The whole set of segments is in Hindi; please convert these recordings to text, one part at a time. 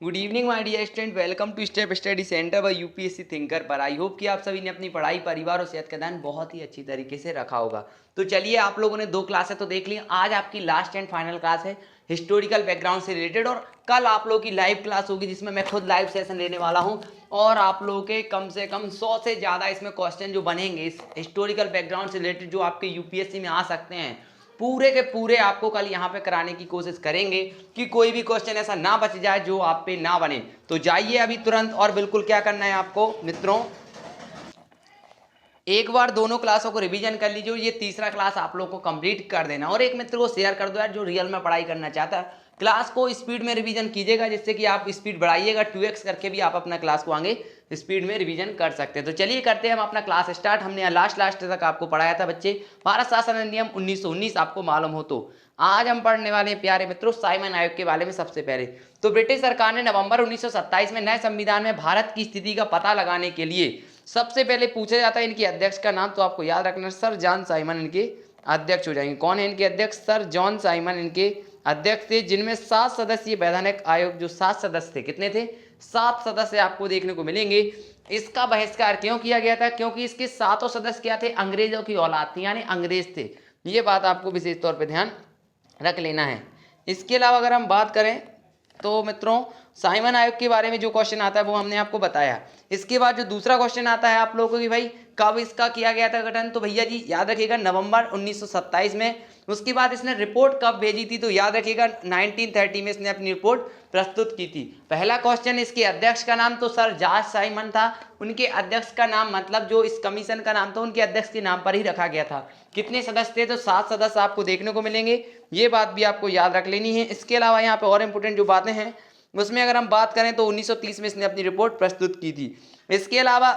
Good evening my dear student, welcome to step study centre by UPSC thinker पर। आई होप कि आप सभी ने अपनी पढ़ाई, परिवार और सेहत का ध्यान बहुत ही अच्छी तरीके से रखा होगा। तो चलिए, आप लोगों ने 2 क्लासें तो देख ली। आज आपकी लास्ट एंड फाइनल क्लास है हिस्टोरिकल बैकग्राउंड से रिलेटेड, और कल आप लोगों की लाइव क्लास होगी जिसमें मैं खुद लाइव सेशन लेने वाला हूं। और आप लोगों के कम से कम 100 से ज़्यादा इसमें क्वेश्चन जो बनेंगे इस हिस्टोरिकल बैकग्राउंड से रिलेटेड, जो आपके यूपीएससी में आ सकते हैं, पूरे के पूरे आपको कल यहाँ पे कराने की कोशिश करेंगे कि कोई भी क्वेश्चन ऐसा ना बच जाए जो आप पे ना बने। तो जाइए अभी तुरंत, और बिल्कुल क्या करना है आपको मित्रों, एक बार दोनों क्लासों को रिवीजन कर लीजिए। ये तीसरा क्लास आप लोग को कंप्लीट कर देना, और एक मित्र को शेयर कर दो यार जो रियल में पढ़ाई करना चाहता है। क्लास को स्पीड में रिवीजन कीजिएगा, जिससे कि आप स्पीड बढ़ाइएगा। 2x करके भी आप अपना क्लास को आगे स्पीड में रिवीजन कर सकते हैं। तो चलिए करते हैं हम अपना क्लास स्टार्ट। हमने लास्ट तक आपको पढ़ाया था बच्चे, भारत शासन अधिनियम 1919 आपको मालूम हो तो। आज हम पढ़ने वाले हैं प्यारे मित्रों साइमन आयोग के बारे में। सबसे पहले तो ब्रिटिश सरकार ने नवंबर 1927 में नए संविधान में भारत की स्थिति का पता लगाने के लिए सबसे पहले पूछा जाता है इनके अध्यक्ष का नाम। तो आपको याद रखना, सर जॉन साइमन इनके अध्यक्ष हो जाएंगे। कौन है इनके अध्यक्ष? सर जॉन साइमन इनके अध्यक्ष थे, जिनमें 7 सदस्यीय वैधानिक आयोग, जो 7 सदस्य थे, कितने थे? 7 सदस्य आपको देखने को मिलेंगे। इसका बहिष्कार क्यों किया गया था? क्योंकि इसके 7 सदस्य क्या थे? अंग्रेजों की औलाद थी, यानी अंग्रेज थे। ये बात आपको विशेष तौर पर ध्यान रख लेना है। इसके अलावा अगर हम बात करें तो मित्रों साइमन आयोग के बारे में जो क्वेश्चन आता है वो हमने आपको बताया। इसके बाद जो दूसरा क्वेश्चन आता है आप लोगों को कि भाई कब इसका किया गया था गठन, तो भैया जी याद रखिएगा नवंबर 1927 में। उसके बाद इसने रिपोर्ट कब भेजी थी, तो याद रखिएगा 1930 में इसने अपनी रिपोर्ट प्रस्तुत की थी। पहला क्वेश्चन, इसके अध्यक्ष का नाम, तो सर जॉर्ज साइमन था। उनके अध्यक्ष का नाम, मतलब जो इस कमीशन का नाम था उनके अध्यक्ष के नाम पर ही रखा गया था। कितने सदस्य थे? तो 7 सदस्य आपको देखने को मिलेंगे। ये बात भी आपको याद रख लेनी है। इसके अलावा यहाँ पे और इंपोर्टेंट जो बातें हैं उसमें अगर हम बात करें तो 1930 में इसने अपनी रिपोर्ट प्रस्तुत की थी। इसके अलावा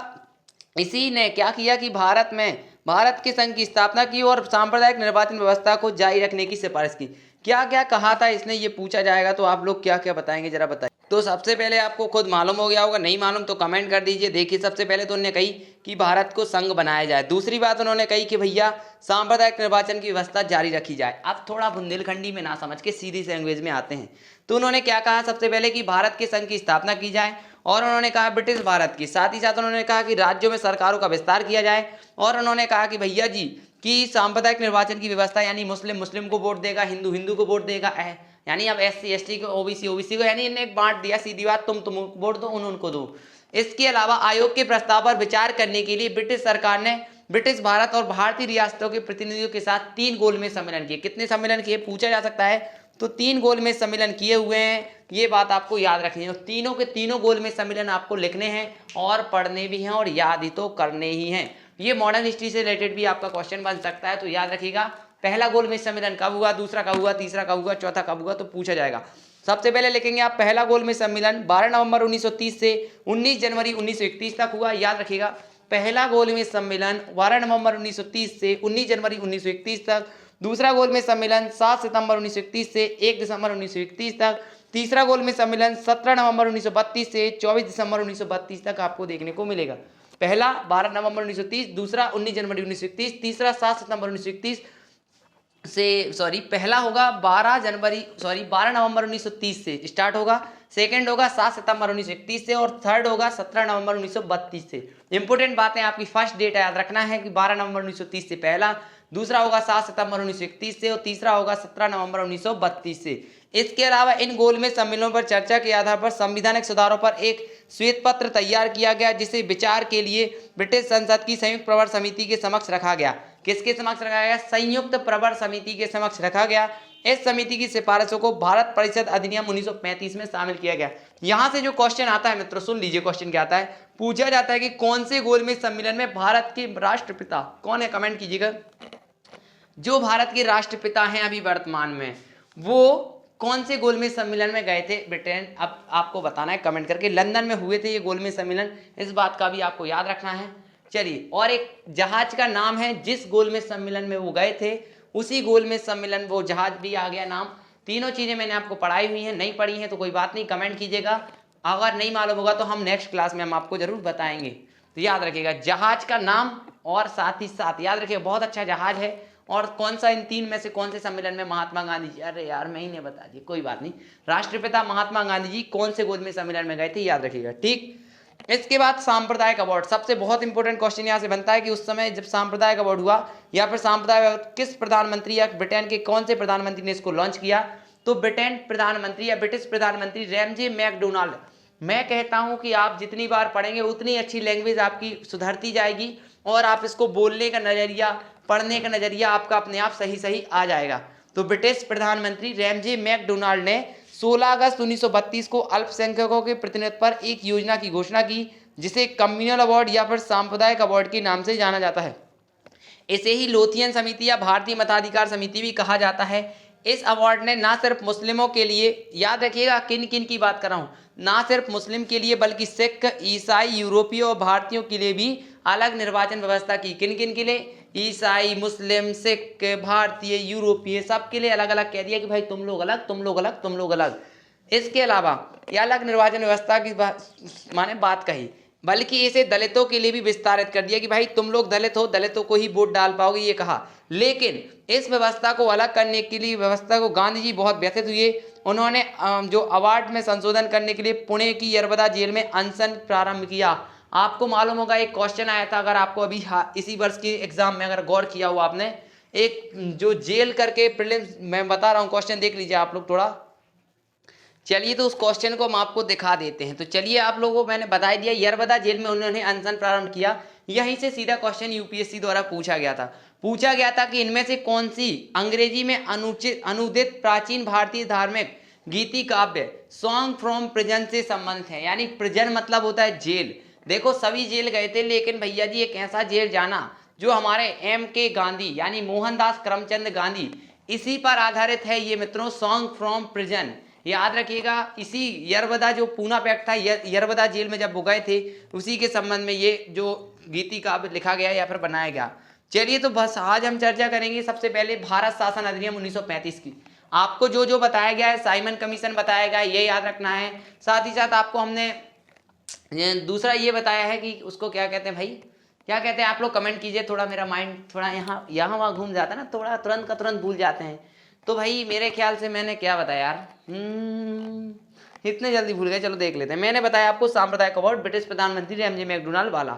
इसी ने क्या किया कि भारत के संघ की स्थापना की और सांप्रदायिक निर्वाचन व्यवस्था को जारी रखने की सिफारिश की। क्या क्या कहा था इसने, ये पूछा जाएगा, तो आप लोग क्या क्या बताएंगे जरा बताइए। तो सबसे पहले आपको खुद मालूम हो गया होगा, नहीं मालूम तो कमेंट कर दीजिए। देखिए सबसे पहले तो उन्होंने कही कि भारत को संघ बनाया जाए। दूसरी बात उन्होंने कही कि भैया सांप्रदायिक निर्वाचन की व्यवस्था जारी रखी जाए। अब थोड़ा बुंदेलखंडी में ना समझ के सीधी लैंग्वेज में आते हैं। तो उन्होंने क्या कहा? सबसे पहले कि भारत के संघ की स्थापना की जाए, और उन्होंने कहा ब्रिटिश भारत की। साथ ही साथ उन्होंने कहा कि राज्यों में सरकारों का विस्तार किया जाए, और उन्होंने कहा कि भैया जी कि सांप्रदायिक निर्वाचन की व्यवस्था, यानी मुस्लिम मुस्लिम को वोट देगा, हिंदू हिंदू को वोट देगा, यानी अब SC ST को, OBC OBC को, यानी इन्हें बांट दिया। सीधी बात, तुम वोट दो, उनको दो। इसके अलावा आयोग के प्रस्ताव पर विचार करने के लिए ब्रिटिश सरकार ने ब्रिटिश भारत और भारतीय रियासतों के प्रतिनिधियों के साथ 3 गोलमेज सम्मेलन किए। कितने सम्मेलन किए पूछा जा सकता है, तो 3 गोलमेज सम्मेलन किए हुए हैं। ये बात आपको याद रखनी है। तीनों के तीनों गोलमेज सम्मेलन आपको लिखने हैं और पढ़ने भी हैं और याद ही तो करने ही हैं। ये मॉडर्न हिस्ट्री से रिलेटेड भी आपका क्वेश्चन बन सकता है, तो याद रखिएगा पहला गोलमेज सम्मेलन कब हुआ, दूसरा कब हुआ, तीसरा कब हुआ, चौथा कब हुआ, तो पूछा जाएगा। सबसे पहले लिखेंगे आप पहला गोलमेज सम्मेलन 12 नवंबर 1930 से 19 जनवरी 1931 तक हुआ। याद रखिएगा पहला गोलमेज सम्मेलन 12 नवंबर 1930 से 19 जनवरी 1931 तक। दूसरा गोलमेज सम्मेलन 7 सितंबर 1931 से 1 दिसंबर 1931 तक। तीसरा गोलमेज सम्मेलन 17 नवंबर 1932 से 24 दिसंबर 1932 तक आपको देखने को मिलेगा। पहला 12 नवंबर 1930, दूसरा 19 जनवरी 1931, तीसरा 7 सितंबर 1931 से पहला होगा 12 नवंबर 1930 से स्टार्ट होगा, सेकंड होगा 7 सितंबर 1931 से, और थर्ड होगा 17 नवंबर 1932 से। इंपोर्टेंट बातें आपकी फर्स्ट डेट याद रखना है कि 12 नवंबर 1930 से पहला, दूसरा होगा 7 सितंबर 1931 से, और तीसरा होगा 17 नवंबर 1932 से। इसके अलावा इन गोलमेज सम्मेलनों पर चर्चा के आधार पर संवैधानिक सुधारों पर एक श्वेत पत्र तैयार किया गया, जिसे विचार के लिए ब्रिटिश संसद की संयुक्त प्रवर समिति के समक्ष रखा गया। किसके समक्ष रखा गया? संयुक्त प्रवर समिति के समक्ष रखा गया। इस समिति की सिफारिशों को भारत परिषद अधिनियम 1935 में शामिल किया गया। यहां से जो क्वेश्चन आता है मित्रों, सुन लीजिए क्वेश्चन क्या आता है। पूछा जाता है कि कौन से गोलमेज सम्मेलन में भारत के राष्ट्रपिता कौन है, कमेंट कीजिएगा। जो भारत के राष्ट्रपिता हैं अभी वर्तमान में, वो कौन से गोलमेज सम्मेलन में गए थे ब्रिटेन? अब आपको बताना है कमेंट करके। लंदन में हुए थे ये गोलमेज सम्मेलन, इस बात का भी आपको याद रखना है। चलिए, और एक जहाज का नाम है जिस गोलमेज सम्मेलन में वो गए थे, उसी गोलमेज सम्मेलन वो जहाज भी आ गया नाम। तीनों चीजें मैंने आपको पढ़ाई हुई हैं, नहीं पढ़ी हैं तो कोई बात नहीं, कमेंट कीजिएगा। अगर नहीं मालूम होगा तो हम नेक्स्ट क्लास में हम आपको जरूर बताएंगे। तो याद रखिएगा जहाज का नाम, और साथ ही साथ याद रखिएगा बहुत अच्छा जहाज है, और कौन सा इन 3 में से कौन से सम्मेलन में महात्मा गांधी जी, अरे यार मैं ही नहीं बता दी, कोई बात नहीं, राष्ट्रपिता महात्मा गांधी जी कौन से गोद में सम्मेलन में गए थे, याद रखिएगा। ठीक, इसके बाद सांप्रदायिक अवार्ड, सबसे बहुत इंपॉर्टेंट क्वेश्चन यहाँ से बनता है कि उस समय जब सांप्रदायिक अवार्ड हुआ या फिर सांप्रदायिक अवार्ड किस प्रधानमंत्री या ब्रिटेन के कौन से प्रधानमंत्री ने इसको लॉन्च किया, तो ब्रिटेन प्रधानमंत्री या ब्रिटिश प्रधानमंत्री रैमजे मैकडोनाल्ड। मैं कहता हूं कि आप जितनी बार पढ़ेंगे उतनी अच्छी लैंग्वेज आपकी सुधरती जाएगी और आप इसको बोलने का नजरिया, पढ़ने का नजरिया आपका अपने आप सही सही आ जाएगा। तो ब्रिटिश प्रधानमंत्री रैमजे मैकडोनाल्ड ने 16 अगस्त 1932 को अल्पसंख्यकों के प्रतिनिधित्व पर एक योजना की घोषणा की जिसे कम्युनल अवार्ड या फिर सांप्रदायिक अवार्ड के नाम से जाना जाता है। इसे ही लोथियन समिति या भारतीय मताधिकार समिति भी कहा जाता है। इस अवार्ड ने ना सिर्फ मुस्लिमों के लिए, याद रखिएगा किन किन की बात कर रहा हूँ, ना सिर्फ मुस्लिम के लिए बल्कि सिख, ईसाई, यूरोपीय और भारतीयों के लिए भी अलग निर्वाचन व्यवस्था की। किन किन के लिए, ईसाई, मुस्लिम, सिख, भारतीय, यूरोपीय, सब के लिए अलग अलग कह दिया कि भाई तुम लोग अलग, तुम लोग अलग, तुम लोग अलग। इसके अलावा यह अलग निर्वाचन व्यवस्था की माने बात कही, बल्कि इसे दलितों के लिए भी विस्तारित कर दिया कि भाई तुम लोग दलित हो, दलितों को ही वोट डाल पाओगे, ये कहा। लेकिन इस व्यवस्था को अलग करने के लिए, व्यवस्था को गांधी जी बहुत व्यथित हुए। उन्होंने जो अवार्ड में संशोधन करने के लिए पुणे की यरवदा जेल में अनशन प्रारंभ किया। आपको मालूम होगा एक क्वेश्चन आया था, अगर आपको अभी इसी वर्ष के एग्जाम में अगर गौर किया हो आपने, एक जो जेल करके प्रीलिम्स मैं बता रहा हूँ, क्वेश्चन देख लीजिए आप लोग थोड़ा। चलिए तो उस क्वेश्चन को हम आपको दिखा देते हैं। तो चलिए आप लोगों को मैंने बता दिया, यरवदा जेल में उन्होंने अनशन प्रारंभ किया। यहीं से सीधा क्वेश्चन यूपीएससी द्वारा पूछा गया था कि इनमें से कौन सी अंग्रेजी में अनुदित प्राचीन भारतीय धार्मिक गीति काव्य सॉन्ग फ्रॉम प्रिजन से संबंधित है। यानी प्रिजन मतलब होता है जेल। देखो सभी जेल गए थे, लेकिन भैया जी एक ऐसा जेल जाना जो हमारे M.K. गांधी यानी मोहनदास करमचंद गांधी, इसी पर आधारित है ये मित्रों, सॉन्ग फ्रॉम प्रिजन। याद रखिएगा, इसी यरवदा जो पूना पैक्ट था, यरवदा जेल में जब वो गए थे, उसी के संबंध में ये जो गीति काव्य लिखा गया या फिर बनाया गया। चलिए तो बस आज हम चर्चा करेंगे सबसे पहले भारत शासन अधिनियम 1935 की। आपको जो जो बताया गया है, साइमन कमीशन बताया गया है, ये याद रखना है। साथ ही साथ आपको हमने दूसरा ये बताया है कि उसको क्या कहते हैं भाई, क्या कहते हैं आप लोग कमेंट कीजिए। थोड़ा मेरा माइंड थोड़ा यहाँ वहाँ घूम जाता है ना, थोड़ा तुरंत का तुरंत भूल जाते हैं। तो भाई मेरे ख्याल से मैंने क्या बताया यार, इतने जल्दी भूल गए। चलो देख लेते हैं। मैंने बताया आपको सांप्रदायिक अवार्ड ब्रिटिश प्रधानमंत्री रैमजे मैकडोनाल्ड वाला,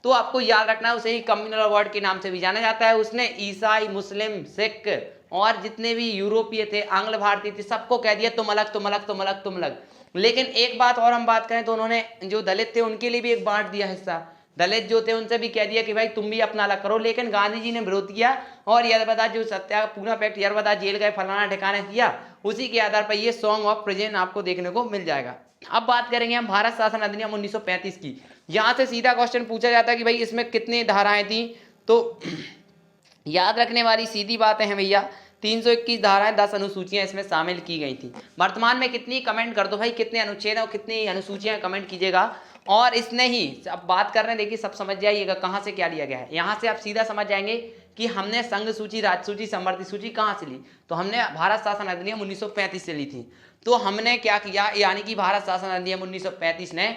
तो आपको याद रखना है उसे ही कम्युनल अवार्ड के नाम से भी जाना जाता है। उसने ईसाई, मुस्लिम, सिख और जितने भी यूरोपीय थे, आंग्ल भारतीय थे, सबको कह दिया तुम अलग, तुम अलग, तुम अलग, तुम अलग। लेकिन एक बात और हम बात करें तो उन्होंने जो दलित थे उनके लिए भी एक बांट दिया हिस्सा। दलित जो थे उनसे भी कह दिया कि भाई तुम भी अपना अलग करो। लेकिन गांधी जी ने विरोध किया और यरवदा जो पूना पैक्ट, यरवदा जेल गए, फलाना ठिकाने किया, उसी के आधार पर ये सॉन्ग ऑफ प्रिजन आपको देखने को मिल जाएगा। अब बात करेंगे हम भारत शासन अधिनियम 1935 की। यहाँ से सीधा क्वेश्चन पूछा जाता है कि भाई इसमें कितनी धाराएं थी, तो याद रखने वाली सीधी बातें हैं भैया, 321 धाराएं, 10 अनुसूचियां इसमें शामिल की गई थी। वर्तमान में कितनी, कमेंट कर दो भाई, कितने अनुच्छेद और कितनी अनुसूचियां, कमेंट कीजिएगा। और इसने ही अब बात कर रहे हैं, देखिए सब समझ जाइएगा कहाँ से क्या लिया गया है। यहाँ से आप सीधा समझ जाएंगे कि हमने संघ सूची, राज्य सूची, समवर्ती सूची कहाँ से ली। तो हमने भारत शासन अधिनियम 1935 से ली थी। तो हमने क्या किया, यानी कि भारत शासन अधिनियम 1935 ने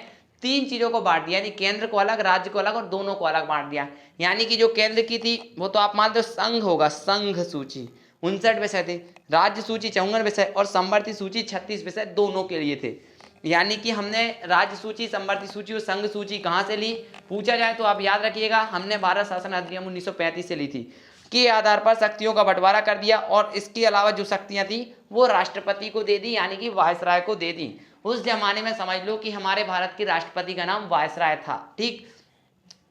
3 चीजों को बांट दिया, यानी केंद्र को अलग, राज्य को अलग और दोनों को अलग बांट दिया। यानी कि जो केंद्र की थी वो तो आप मानते हो संघ होगा, संघ सूची 59 विषय थे, राज्य सूची 54 विषय और समवर्ती सूची 36 विषय दोनों के लिए थे। यानी कि हमने राज्य सूची, समवर्ती सूची और संघ सूची कहाँ से ली, पूछा जाए तो आप याद रखिएगा हमने भारत शासन अधिनियम 1935 से ली थी। के आधार पर शक्तियों का बंटवारा कर दिया और इसके अलावा जो शक्तियां थी वो राष्ट्रपति को दे दी, यानी कि वायसराय को दे दी। उस जमाने में समझ लो कि हमारे भारत के राष्ट्रपति का नाम वायसराय था। ठीक,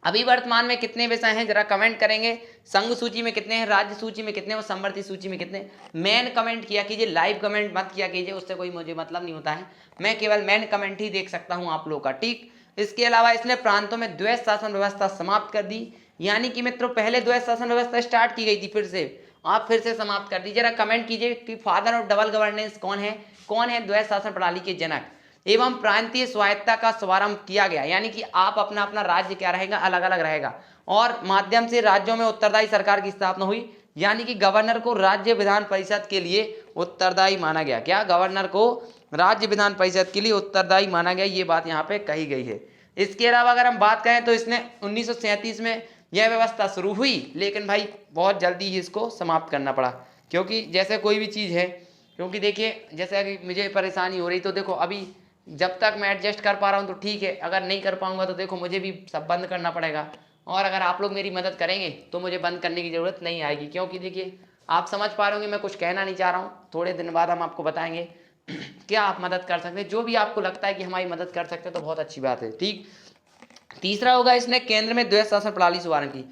अभी वर्तमान में कितने विषय हैं जरा कमेंट करेंगे। संघ सूची में कितने हैं, राज्य सूची में कितने और समवर्ती सूची में कितने। मैन कमेंट किया कीजिए, लाइव कमेंट मत किया कीजिए, उससे कोई मुझे मतलब नहीं होता है। मैं केवल मैन कमेंट ही देख सकता हूं आप लोगों का। ठीक, इसके अलावा इसने प्रांतों में द्वैध शासन व्यवस्था समाप्त कर दी। यानी कि मित्रों पहले द्वैध शासन व्यवस्था स्टार्ट की गई थी, फिर से आप फिर से समाप्त कर दी। जरा कमेंट कीजिए कि फादर ऑफ डबल गवर्नेंस कौन है द्वैध शासन प्रणाली के जनक। एवं प्रांतीय स्वायत्ता का शुभारंभ किया गया, यानी कि आप अपना अपना राज्य क्या रहेगा, अलग अलग रहेगा। और माध्यम से राज्यों में उत्तरदायी सरकार की स्थापना हुई, यानी कि गवर्नर को राज्य विधान परिषद के लिए उत्तरदायी माना गया। क्या, गवर्नर को राज्य विधान परिषद के लिए उत्तरदायी माना गया, ये बात यहाँ पे कही गई है। इसके अलावा अगर हम बात करें तो इसने 1937 में यह व्यवस्था शुरू हुई, लेकिन भाई बहुत जल्दी ही इसको समाप्त करना पड़ा, क्योंकि जैसे कोई भी चीज़ है, क्योंकि देखिए जैसे कि मुझे परेशानी हो रही, तो देखो अभी जब तक मैं एडजस्ट कर पा रहा हूँ तो ठीक है, अगर नहीं कर पाऊंगा तो देखो मुझे भी सब बंद करना पड़ेगा, और अगर आप लोग मेरी मदद करेंगे तो मुझे बंद करने की ज़रूरत नहीं आएगी, क्योंकि देखिए आप समझ पा रहे होंगे मैं कुछ कहना नहीं चाह रहा हूँ। थोड़े दिन बाद हम आपको बताएंगे क्या आप मदद कर सकते हैं, जो भी आपको लगता है कि हमारी मदद कर सकते हैं तो बहुत अच्छी बात है। ठीक, तीसरा होगा इसने केंद्र में द्वैध शासन प्रणाली शुभारंभ की।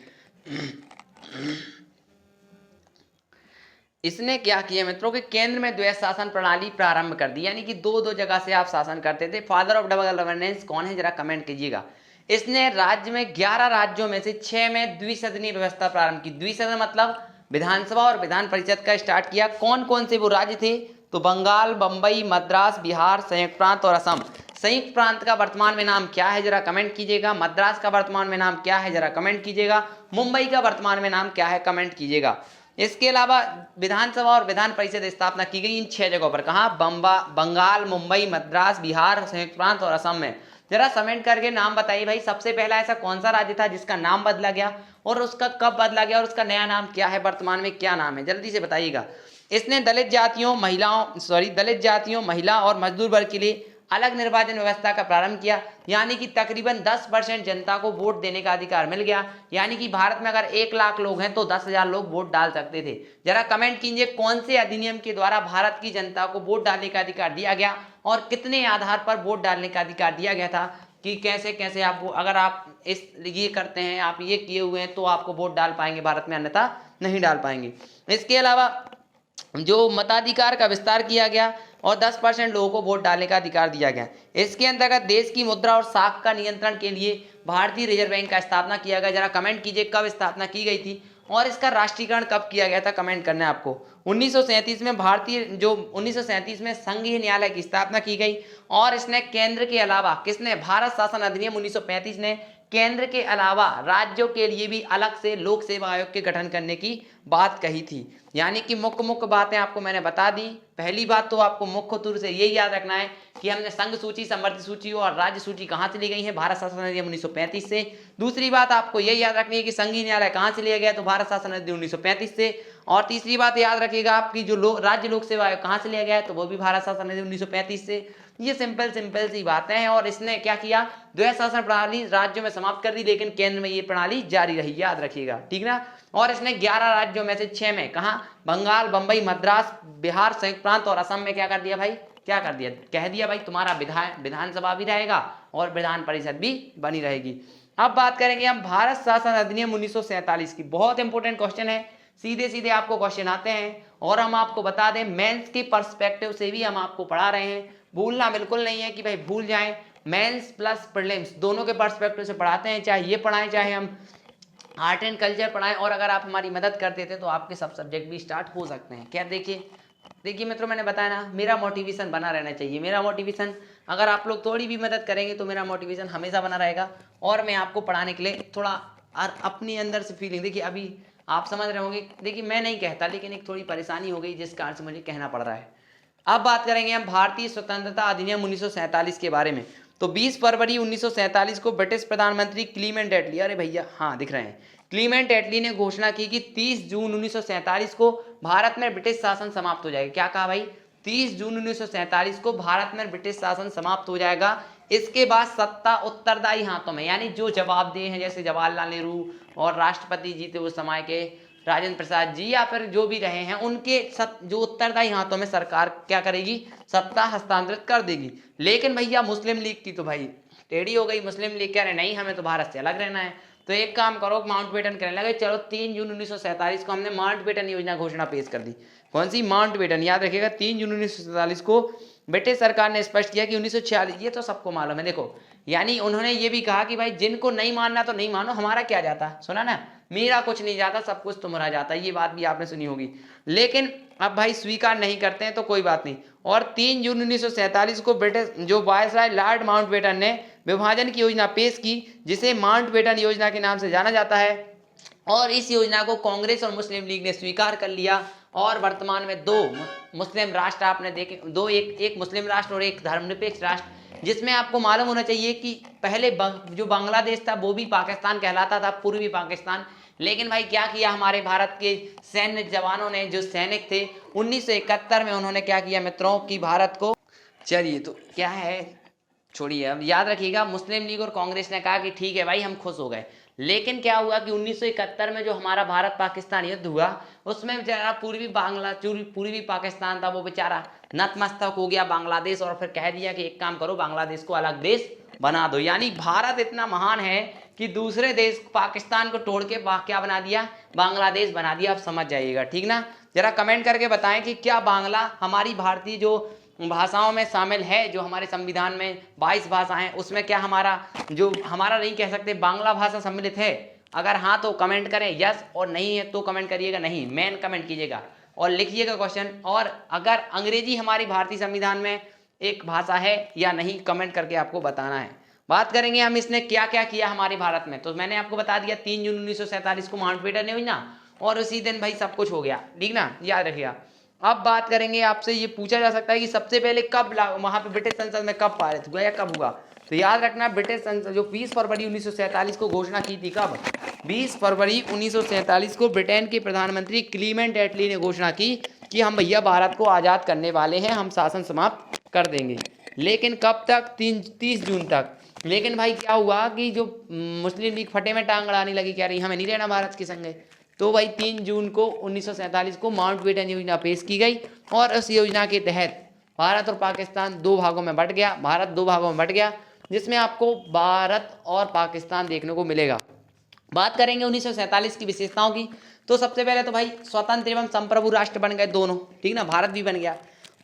इसने क्या किया मित्रों कि केंद्र में द्वैध शासन प्रणाली प्रारंभ कर दी, यानी कि दो दो जगह से आप शासन करते थे। फादर ऑफ डबल गवर्नेंस कौन है, जरा कमेंट कीजिएगा। इसने राज्य में 11 राज्यों में से 6 में द्विसदनीय व्यवस्था प्रारंभ की। द्विसदन मतलब विधानसभा और विधान परिषद का स्टार्ट किया। कौन कौन से वो राज्य थे, तो बंगाल, बंबई, मद्रास, बिहार, संयुक्त प्रांत और असम। संयुक्त प्रांत का वर्तमान में नाम क्या है, जरा कमेंट कीजिएगा। मद्रास का वर्तमान में नाम क्या है, जरा कमेंट कीजिएगा। मुंबई का वर्तमान में नाम क्या है, कमेंट कीजिएगा। इसके अलावा विधानसभा और विधान परिषद स्थापना की गई इन 6 जगहों पर। कहाँ, बंगाल, मुंबई, मद्रास, बिहार, संयुक्त प्रांत और असम में। जरा कमेंट करके नाम बताइए भाई, सबसे पहला ऐसा कौन सा राज्य था जिसका नाम बदला गया, और उसका कब बदला गया, और उसका नया नाम क्या है, वर्तमान में क्या नाम है, जल्दी से बताइएगा। इसने दलित जातियों, महिला और मजदूर वर्ग के लिए अलग निर्वाचन व्यवस्था का प्रारंभ किया, यानी कि तकरीबन 10% जनता को वोट देने का अधिकार मिल गया। यानी कि भारत में अगर 1 लाख लोग हैं तो 10,000 लोग वोट डाल सकते थे। जरा कमेंट कीजिए कौन से अधिनियम के द्वारा भारत की जनता को वोट डालने का अधिकार दिया गया, और कितने आधार पर वोट डालने का अधिकार दिया गया था, कि कैसे कैसे आपको, अगर आप इस ये करते हैं, आप ये किए हुए हैं, तो आपको वोट डाल पाएंगे भारत में, अन्यथा नहीं डाल पाएंगे। इसके अलावा जो मताधिकार का विस्तार किया गया और 10% लोगों को वोट डालने का अधिकार दिया गया। इसके अंतर्गत देश की मुद्रा और साख का नियंत्रण के लिए भारतीय रिजर्व बैंक का स्थापना किया गया। जरा कमेंट कीजिए कब स्थापना की गई थी, और इसका राष्ट्रीयकरण कब किया गया था, कमेंट करना है आपको। 1937 में 1937 में संघीय न्यायालय की स्थापना की गई, और इसने केंद्र के अलावा, किसने, भारत शासन अधिनियम 1935 ने केंद्र के अलावा राज्यों के लिए भी अलग से लोक सेवा आयोग के गठन करने की बात कही थी। यानी कि मुख्य बातें आपको मैंने बता दी। पहली बात तो आपको मुख्य तौर से यही याद रखना है कि हमने संघ सूची, समवर्ती सूची और राज्य सूची कहाँ से ली गई है, भारत शासन अधिनियम 1935 से। दूसरी बात आपको यही याद रखनी है कि संघीय न्यायालय कहाँ से लिया गया, तो भारत शासन अधिनियम 1935 से। और तीसरी बात याद रखिएगा आपकी, जो राज्य लोक सेवा आयोग कहाँ से लिया गया है, तो वो भी भारत शासन अधिनियम 1935 से। ये सिंपल सी बातें हैं। और इसने क्या किया, द्वैध शासन प्रणाली राज्यों में समाप्त कर दी, लेकिन केंद्र में ये प्रणाली जारी रही, याद रखिएगा, ठीक ना। और इसने 11 राज्यों में से 6 में, कहाँ, बंगाल, बंबई, मद्रास, बिहार, संयुक्त प्रांत और असम में क्या कर दिया भाई, क्या कर दिया, कह दिया भाई तुम्हारा विधानसभा भी रहेगा और विधान परिषद भी बनी रहेगी। अब बात करेंगे हम भारत शासन अधिनियम 1947 की। बहुत इंपॉर्टेंट क्वेश्चन है, सीधे सीधे आपको क्वेश्चन आते हैं, और हम आपको बता दें मेंस के पर्सपेक्टिव से भी हम आपको पढ़ा रहे हैं। भूलना बिल्कुल नहीं है कि भाई भूल जाएं, मेंस प्लस प्रीलिम्स दोनों के पर्सपेक्टिव से पढ़ाते हैं, चाहे ये पढ़ाएं चाहे हम आर्ट एंड कल्चर पढ़ाएं। और अगर आप हमारी मदद कर देते तो आपके सब सब्जेक्ट भी स्टार्ट हो सकते हैं। क्या, देखिए मित्रों, मैंने बताया ना, मेरा मोटिवेशन बना रहना चाहिए। मेरा मोटिवेशन, अगर आप लोग थोड़ी भी मदद करेंगे तो मेरा मोटिवेशन हमेशा बना रहेगा, और मैं आपको पढ़ाने के लिए थोड़ा अपनी अंदर से फीलिंग, देखिए अभी आप समझ रहे होंगे, देखिए मैं नहीं कहता, लेकिन एक थोड़ी परेशानी हो गई जिस कारण से मुझे कहना पड़ रहा है। अब बात करेंगे हम भारतीय स्वतंत्रता अधिनियम 1947 के बारे में। तो 20 फरवरी 1947 को ब्रिटिश प्रधानमंत्री क्लीमेंट एटली, अरे भैया हाँ दिख रहे हैं, क्लीमेंट एटली ने घोषणा की कि 30 जून 1947 को भारत में ब्रिटिश शासन समाप्त हो जाएगा। क्या कहा भाई, 30 जून 1947 को भारत में ब्रिटिश शासन समाप्त हो जाएगा। इसके बाद सत्ता उत्तरदायी हाथों में, यानी जो जवाबदेह हैं, जैसे जवाहरलाल नेहरू और राष्ट्रपति जी थे उस समय के, राजेंद्र प्रसाद जी, या फिर जो भी रहे हैं, उनके जो उत्तरदायी हाथों में सरकार क्या करेगी, सत्ता हस्तांतरित कर देगी। लेकिन भैया मुस्लिम लीग की तो भाई टेढ़ी हो गई। मुस्लिम लीग कह रहे नहीं, हमें तो भारत से अलग रहना है। तो एक काम करो, माउंटबेटन करने लगे, चलो 3 जून 1947 को हमने माउंटबेटन योजना घोषणा पेश कर दी। कौन सी, माउंटबेटन, याद रखिएगा। 3 जून 1947 को ब्रिटिश सरकार ने स्पष्ट किया कि 1946, ये तो सबको मालूम है, देखो, यानी उन्होंने ये भी कहा कि भाई जिनको नहीं मानना तो नहीं मानो, हमारा क्या जाता, सुना ना, मेरा कुछ नहीं जाता, सब कुछ तुम्हारा जाता, ये बात भी आपने सुनी होगी। लेकिन अब भाई स्वीकार नहीं करते हैं तो कोई बात नहीं। और 3 जून 1947 को ब्रिटिश जो वायसराय लॉर्ड माउंटबेटन ने विभाजन की योजना पेश की, जिसे माउंटबेटन योजना के नाम से जाना जाता है। और इस योजना को कांग्रेस और मुस्लिम लीग ने स्वीकार कर लिया, और वर्तमान में 2 मुस्लिम राष्ट्र आपने देखे, एक मुस्लिम राष्ट्र और एक धर्मनिरपेक्ष राष्ट्र, जिसमें आपको मालूम होना चाहिए कि पहले जो बांग्लादेश था वो भी पाकिस्तान कहलाता था, पूर्वी पाकिस्तान। लेकिन भाई क्या किया हमारे भारत के सैन्य जवानों ने, जो सैनिक थे 1971 में, उन्होंने क्या किया मित्रों कि भारत को, चलिए तो क्या है छोड़िए, अब याद रखिएगा मुस्लिम लीग और कांग्रेस ने कहा कि ठीक है भाई हम खुश हो गए। लेकिन क्या हुआ कि 1971 में जो हमारा भारत पाकिस्तान युद्ध हुआ उसमें बेचारा पूर्वी पाकिस्तान था वो बेचारा नतमस्तक हो गया बांग्लादेश, और फिर कह दिया कि एक काम करो बांग्लादेश को अलग देश बना दो। यानी भारत इतना महान है कि दूसरे देश पाकिस्तान को तोड़ के क्या बना दिया, बांग्लादेश बना दिया। आप समझ जाइएगा, ठीक ना। जरा कमेंट करके बताएं कि क्या बांग्ला हमारी भारतीय जो भाषाओं में शामिल है, जो हमारे संविधान में 22 भाषा हैं उसमें क्या हमारा, जो हमारा नहीं कह सकते, बांग्ला भाषा सम्मिलित है? अगर हाँ तो कमेंट करें यस, और नहीं है तो कमेंट करिएगा नहीं, मेन कमेंट कीजिएगा और लिखिएगा क्वेश्चन। और अगर अंग्रेजी हमारी भारतीय संविधान में एक भाषा है या नहीं, कमेंट करके आपको बताना है। बात करेंगे हम इसने क्या क्या किया हमारे भारत में। तो मैंने आपको बता दिया 3 जून 1947 को माउंटबेटन योजना, और उसी दिन भाई सब कुछ हो गया, ठीक ना, याद रखिएगा। अब बात करेंगे, आपसे ये पूछा जा सकता है कि सबसे पहले कब वहां पे ब्रिटिश संसद में कब पारित हुआ या कब हुआ। तो याद रखना ब्रिटिश संसद जो 20 फरवरी 1947 को घोषणा की थी, कब, 20 फरवरी 1947 को ब्रिटेन के प्रधानमंत्री क्लीमेंट एटली ने घोषणा की कि हम भैया भारत को आज़ाद करने वाले हैं, हम शासन समाप्त कर देंगे। लेकिन कब तक, 30 जून तक। लेकिन भाई क्या हुआ कि जो मुस्लिम लीग फटे में टांग अड़ाने लगी, कह रही हमें नहीं रहना भारत के संगे। तो भाई 3 जून को 1947 को माउंटबेटन योजना पेश की गई, और उस योजना के तहत भारत और पाकिस्तान 2 भागों में बट गया, भारत 2 भागों में बट गया, जिसमें आपको भारत और पाकिस्तान देखने को मिलेगा। बात करेंगे 1947 की विशेषताओं की। तो सबसे पहले तो भाई स्वतंत्र एवं संप्रभु राष्ट्र बन गए दोनों, ठीक ना, भारत भी बन गया।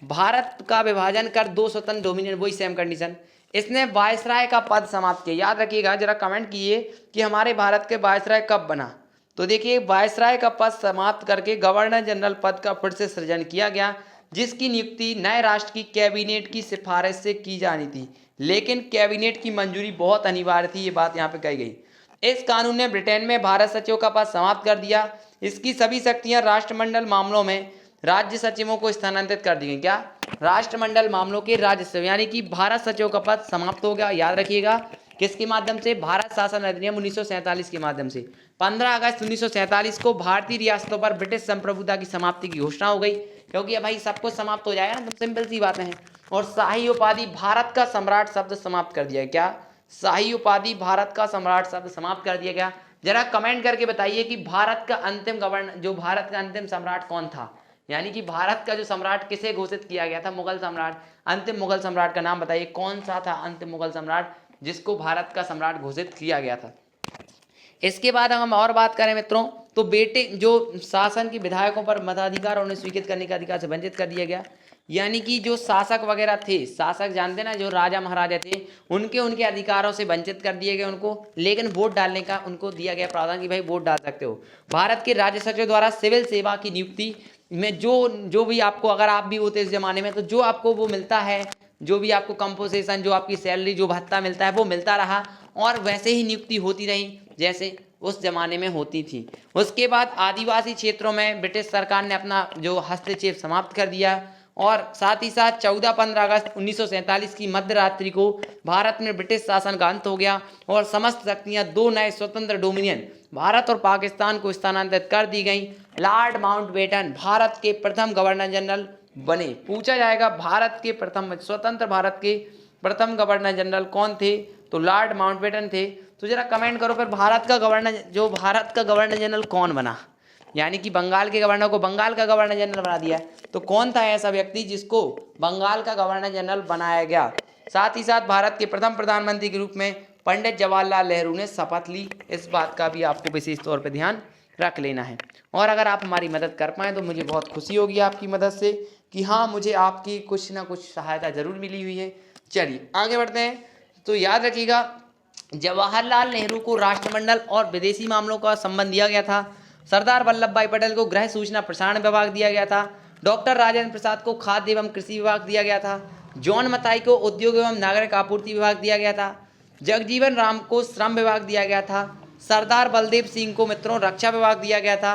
भारत का विभाजन कर 2 स्वतंत्र डोमिनियन, वही सेम कंडीशन। इसने वायसराय का पद समाप्त किया। याद रखिएगा, जरा कमेंट कीजिए कि हमारे भारत के वायसराय कब बना। तो देखिए वायसराय का पद समाप्त करके गवर्नर जनरल पद का फिर से सृजन किया गया, जिसकी नियुक्ति नए राष्ट्र की कैबिनेट की सिफारिश से की जानी थी। लेकिन कैबिनेट की मंजूरी बहुत अनिवार्य थी, ये बात यहाँ पे कही गई। इस कानून ने ब्रिटेन में भारत सचिव का पद समाप्त कर दिया। इसकी सभी शक्तियां राष्ट्रमंडल मामलों में राज्य सचिवों को स्थानांतरित कर दी गई। क्या, राष्ट्रमंडल मामलों के राज्य सचिव, यानी कि भारत सचिव का पद समाप्त हो गया। याद रखिएगा किसके माध्यम से, भारत शासन अधिनियम 1947 के माध्यम से। 15 अगस्त 1947 को भारतीय रियासतों पर ब्रिटिश संप्रभुता की समाप्ति की घोषणा हो गई, क्योंकि अब भाई सब कुछ समाप्त हो जाएगा ना, तो सिंपल सी बातें हैं। और शाही उपाधि भारत का सम्राट शब्द समाप्त कर दिया। क्या, शाही उपाधि भारत का सम्राट शब्द समाप्त कर दिया गया। जरा कमेंट करके बताइए कि भारत का अंतिम गवर्नर, जो भारत का अंतिम सम्राट कौन था, यानी कि भारत का जो सम्राट किसे घोषित किया गया था, मुगल सम्राट। अंतिम मुगल सम्राट का नाम बताइए, कौन सा था अंतिम मुगल सम्राट जिसको भारत का सम्राट घोषित किया गया था। इसके बाद हम और बात करें मित्रों, तो बेटे जो शासन के विधायकों पर मताधिकार उन्हें स्वीकृत करने के अधिकार से वंचित कर दिया गया। यानी कि जो शासक वगैरह थे, शासक जानते ना, जो राजा महाराजा थे, उनके अधिकारों से वंचित कर दिए गए उनको। लेकिन वोट डालने का उनको दिया गया प्रावधान कि भाई वोट डाल सकते हो। भारत के राज्य सचिव द्वारा सिविल सेवा की नियुक्ति में जो भी आपको, अगर आप भी होते इस जमाने में, तो जो आपको वो मिलता है, जो भी आपको कंपोजिशन, जो आपकी सैलरी, जो भत्ता मिलता है वो मिलता रहा, और वैसे ही नियुक्ति होती रही जैसे उस जमाने में होती थी। उसके बाद आदिवासी क्षेत्रों में ब्रिटिश सरकार ने अपना जो हस्तक्षेप समाप्त कर दिया, और साथ ही साथ 14-15 अगस्त 1947 की मध्य रात्रि को भारत में ब्रिटिश शासन का अंत हो गया, और समस्त शक्तियां 2 नए स्वतंत्र डोमिनियन भारत और पाकिस्तान को स्थानांतरित कर दी गई। लॉर्ड माउंटबेटन भारत के प्रथम गवर्नर जनरल बने। पूछा जाएगा भारत के प्रथम, स्वतंत्र भारत के प्रथम गवर्नर जनरल कौन थे, तो लॉर्ड माउंटबेटन थे। तो जरा कमेंट करो फिर, भारत का गवर्नर जनरल कौन बना, यानी कि बंगाल के गवर्नर को बंगाल का गवर्नर जनरल बना दिया, तो कौन था ऐसा व्यक्ति जिसको बंगाल का गवर्नर जनरल बनाया गया। साथ ही साथ भारत के प्रथम प्रधानमंत्री के रूप में पंडित जवाहरलाल नेहरू ने शपथ ली। इस बात का भी आपको विशेष तौर पर ध्यान रख लेना है। और अगर आप हमारी मदद कर पाएँ तो मुझे बहुत खुशी होगी आपकी मदद से, कि हाँ मुझे आपकी कुछ ना कुछ सहायता जरूर मिली हुई है। चलिए आगे बढ़ते हैं। तो याद रखिएगा जवाहरलाल नेहरू को राष्ट्रमंडल और विदेशी मामलों का संबंध दिया गया था। सरदार वल्लभ भाई पटेल को गृह सूचना प्रसारण विभाग दिया गया था। डॉक्टर राजेंद्र प्रसाद को खाद्य एवं कृषि विभाग दिया गया था। जॉन मथाई को उद्योग एवं नागरिक आपूर्ति विभाग दिया गया था। जगजीवन राम को श्रम विभाग दिया गया था। सरदार बलदेव सिंह को मित्रों रक्षा विभाग दिया गया था।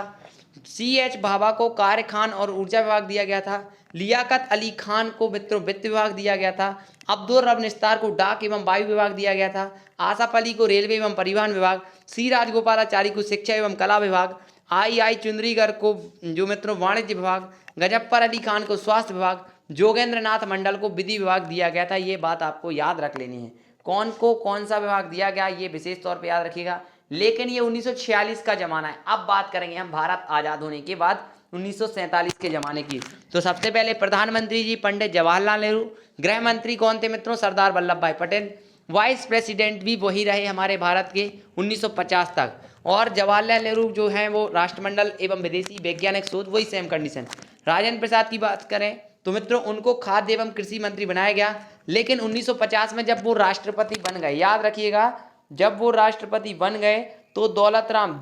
CH भाभा को कार्य खान और ऊर्जा विभाग दिया गया था। लियाकत अली खान को मित्रों वित्त विभाग दिया गया था। अब्दुल रब निस्तार को डाक एवं वायु विभाग दिया गया था। आसफ अली को रेलवे एवं परिवहन विभाग, सी राजगोपालाचारी को शिक्षा एवं कला विभाग, आई चुंदरीगर को जो मित्रों वाणिज्य विभाग, गजफ्फर अली खान को स्वास्थ्य विभाग, जोगेंद्र नाथ मंडल को विधि विभाग दिया गया था। ये बात आपको याद रख लेनी है, कौन को कौन सा विभाग दिया गया ये विशेष तौर पर याद रखिएगा। लेकिन ये 1946 का जमाना है। अब बात करेंगे हम भारत आज़ाद होने के बाद 1947 के ज़माने की। तो सबसे पहले प्रधानमंत्री जी पंडित जवाहरलाल नेहरू, गृह मंत्री कौन थे मित्रों, सरदार वल्लभ भाई पटेल, वाइस प्रेसिडेंट भी वही रहे हमारे भारत के 1950 तक, और जवाहरलाल नेहरू जो हैं वो राष्ट्रमंडल एवं विदेशी वैज्ञानिक शोध वही सेम कंडीशन। राजेंद्र प्रसाद की बात करें तो मित्रों उनको खाद्य एवं कृषि मंत्री बनाया गया। लेकिन 1950 में जब वो राष्ट्रपति बन गए, याद रखिएगा, जब वो राष्ट्रपति बन गए तो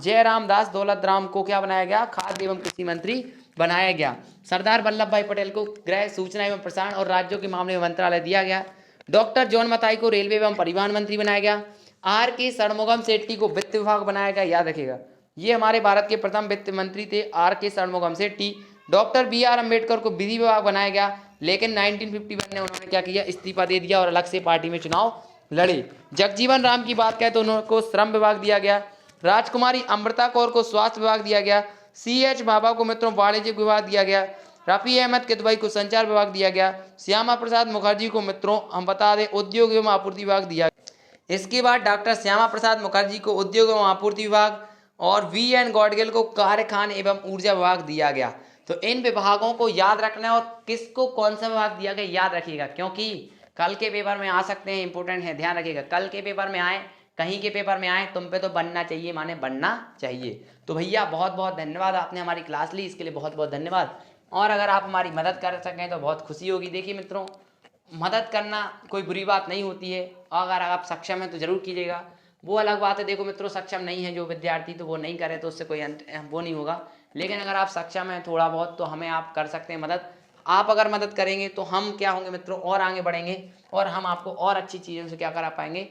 जयराम दास दौलत राम को क्या बनाया गया, खाद्य एवं कृषि मंत्री बनाया गया। सरदार वल्लभ भाई पटेल को गृह, सूचना एवं प्रसारण और राज्यों के मामले में मंत्रालय दिया गया। डॉक्टर जॉन मथाई को रेलवे एवं परिवहन मंत्री बनाया गया। आर के षणमुगम शेट्टी को वित्त विभाग बनाया गया, याद रखिएगा, ये हमारे भारत के प्रथम वित्त मंत्री थे R K Shanmugam Shetty. Doctor B R Ambedkar को विधि विभाग बनाया गया। लेकिन 1951 में उन्होंने क्या किया, इस्तीफा दे दिया और अलग से पार्टी में चुनाव लड़े। जगजीवन राम की बात करें तो उनको श्रम विभाग दिया गया। राजकुमारी अमृता कौर को स्वास्थ्य विभाग दिया गया। सी एच भाभा को मित्रों वाणिज्य विभाग दिया गया। रफी अहमद किदवई को संचार विभाग दिया गया। श्यामा प्रसाद मुखर्जी को मित्रों हम बता दें उद्योग एवं आपूर्ति विभाग दिया गया। इसके बाद डॉक्टर श्यामा प्रसाद मुखर्जी को उद्योग एवं आपूर्ति विभाग और वी एन गॉडगिल को कारखाने एवं ऊर्जा विभाग दिया गया। तो इन विभागों को याद रखना है और किसको कौन सा विभाग दिया गया याद रखिएगा, क्योंकि कल के पेपर में आ सकते हैं, इंपॉर्टेंट है, ध्यान रखिएगा। कल के पेपर में आए, कहीं के पेपर में आए, तुम पे तो बनना चाहिए, माने बनना चाहिए। तो भैया बहुत बहुत धन्यवाद, आपने हमारी क्लास ली, इसके लिए बहुत बहुत धन्यवाद। और अगर आप हमारी मदद कर सकें तो बहुत खुशी होगी। देखिए मित्रों, मदद करना कोई बुरी बात नहीं होती है, अगर आप सक्षम हैं तो जरूर कीजिएगा। वो अलग बात है, देखो मित्रों, सक्षम नहीं है जो विद्यार्थी तो वो नहीं करे तो उससे कोई वो नहीं होगा। लेकिन अगर आप सक्षम हैं थोड़ा बहुत तो हमें आप कर सकते हैं मदद। आप अगर मदद करेंगे तो हम क्या होंगे मित्रों, और आगे बढ़ेंगे और हम आपको और अच्छी चीज़ों से क्या करा पाएंगे,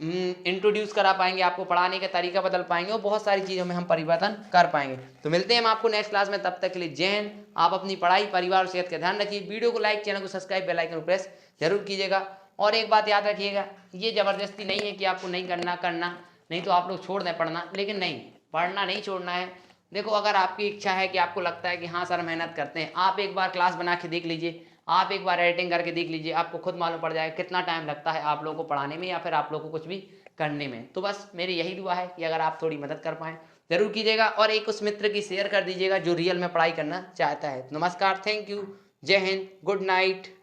इंट्रोड्यूस करा पाएंगे, आपको पढ़ाने का तरीका बदल पाएंगे और बहुत सारी चीज़ों में हम परिवर्तन कर पाएंगे। तो मिलते हैं हम आपको नेक्स्ट क्लास में, तब तक के लिए जय हिंद। आप अपनी पढ़ाई, परिवार और सेहत का ध्यान रखिए। वीडियो को लाइक, चैनल को सब्सक्राइब, बेल आइकन को प्रेस जरूर कीजिएगा। और एक बात याद रखिएगा, ये ज़बरदस्ती नहीं है कि आपको नहीं करना नहीं तो आप लोग छोड़ दें पढ़ना, लेकिन नहीं, पढ़ना नहीं छोड़ना है। देखो, अगर आपकी इच्छा है कि आपको लगता है कि हाँ सर मेहनत करते हैं, आप एक बार क्लास बना के देख लीजिए, आप एक बार एडिटिंग करके देख लीजिए, आपको खुद मालूम पड़ जाएगा कितना टाइम लगता है आप लोगों को पढ़ाने में या फिर आप लोगों को कुछ भी करने में। तो बस मेरी यही दुआ है कि अगर आप थोड़ी मदद कर पाएँ जरूर कीजिएगा और एक उस मित्र की शेयर कर दीजिएगा जो रियल में पढ़ाई करना चाहता है। नमस्कार, थैंक यू, जय हिंद, गुड नाइट।